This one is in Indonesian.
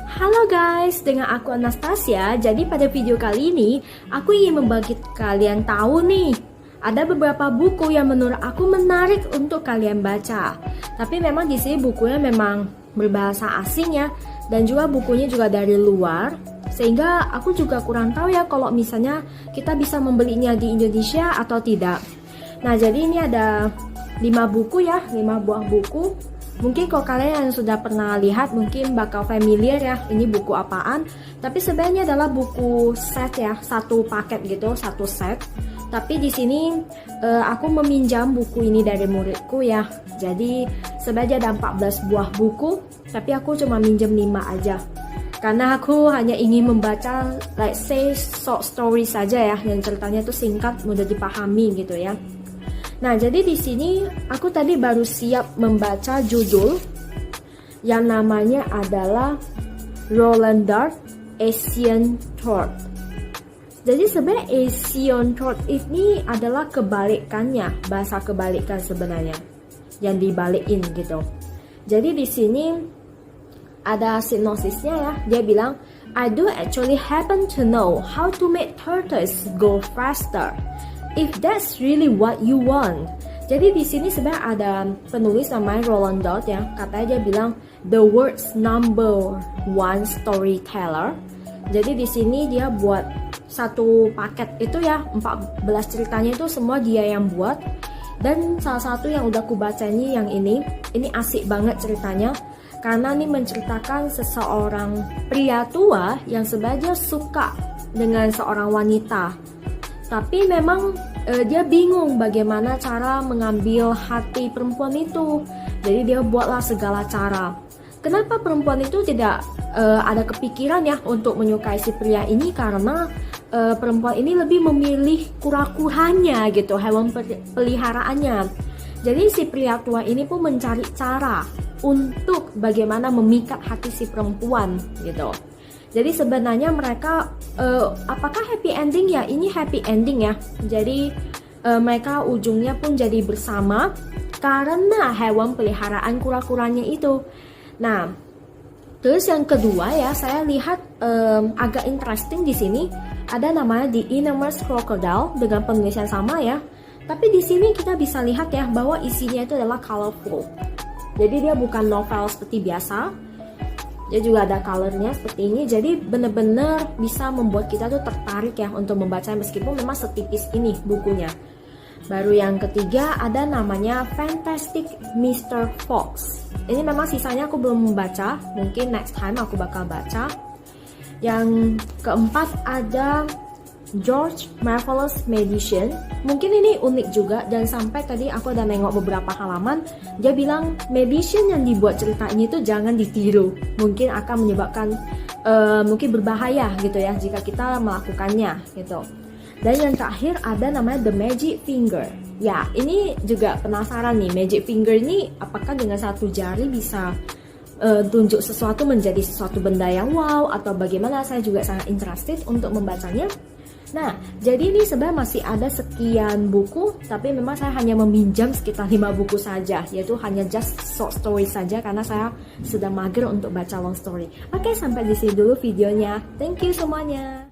Halo guys, dengan aku Anastasia. Jadi pada video kali ini aku ingin membagi kalian tahu nih, ada beberapa buku yang menurut aku menarik untuk kalian baca. Tapi memang di sini bukunya memang berbahasa asing ya, dan juga bukunya juga dari luar. Sehingga aku juga kurang tahu ya kalau misalnya kita bisa membelinya di Indonesia atau tidak. Nah, jadi ini ada 5 buku ya, 5 buah buku. Mungkin kalau kalian yang sudah pernah lihat mungkin bakal familiar ya, ini buku apaan. Tapi sebenarnya adalah buku set ya, satu paket gitu, satu set. Tapi di sini aku meminjam buku ini dari muridku ya. Jadi sebenarnya ada 14 buah buku, tapi aku cuma minjem 5 aja. Karena aku hanya ingin membaca like say short story saja ya, yang ceritanya itu singkat, mudah dipahami gitu ya. Nah, jadi di sini aku tadi baru siap membaca judul yang namanya adalah Roland Dahl Ancient Thought. Jadi sebenarnya Ancient Thought ini adalah kebalikannya, bahasa kebalikan sebenarnya yang dibalikin gitu. Jadi di sini ada sinopsisnya ya. Dia bilang, I do actually happen to know how to make turtles go faster. If that's really what you want. Jadi di sini sebenarnya ada penulis namanya Roland Dahl ya. Katanya dia bilang the world's #1 storyteller. Jadi di sini dia buat satu paket itu ya, 14 ceritanya itu semua dia yang buat. Dan salah satu yang udah aku baca ini yang ini asik banget ceritanya. Karena ini menceritakan seseorang pria tua yang sebenarnya suka dengan seorang wanita. Tapi memang dia bingung bagaimana cara mengambil hati perempuan itu. Jadi dia buatlah segala cara. Kenapa perempuan itu tidak ada kepikiran ya untuk menyukai si pria ini? Karena perempuan ini lebih memilih kura-kuranya gitu, hewan peliharaannya. Jadi si pria tua ini pun mencari cara untuk bagaimana memikat hati si perempuan gitu. Jadi sebenarnya mereka apakah happy ending ya? Ini happy ending ya. Jadi mereka ujungnya pun jadi bersama karena hewan peliharaan kura-kuranya itu. Nah, terus yang kedua ya, saya lihat agak interesting di sini ada namanya The Enormous Crocodile dengan penulis yang sama ya. Tapi di sini kita bisa lihat ya bahwa isinya itu adalah colorful. Jadi dia bukan novel seperti biasa. Dia juga ada colornya seperti ini, jadi bener-bener bisa membuat kita tuh tertarik ya untuk membaca meskipun memang setipis ini bukunya. Baru yang ketiga ada namanya Fantastic Mr. Fox. Ini memang sisanya aku belum membaca, mungkin next time aku bakal baca. Yang keempat ada George Marvelous Magician. Mungkin ini unik juga, dan sampai tadi aku ada nengok beberapa halaman, dia bilang magician yang dibuat cerita ini tuh jangan ditiru, mungkin akan menyebabkan mungkin berbahaya gitu ya jika kita melakukannya gitu. Dan yang terakhir ada namanya The Magic Finger. Ya, ini juga penasaran nih, Magic Finger ini apakah dengan satu jari bisa tunjuk sesuatu menjadi sesuatu benda yang wow, atau bagaimana? Saya juga sangat interested untuk membacanya. Nah, jadi ini sebenarnya masih ada sekian buku, tapi memang saya hanya meminjam sekitar 5 buku saja, yaitu hanya just short story saja karena saya sudah mager untuk baca long story. Oke, sampai di sini dulu videonya. Thank you semuanya.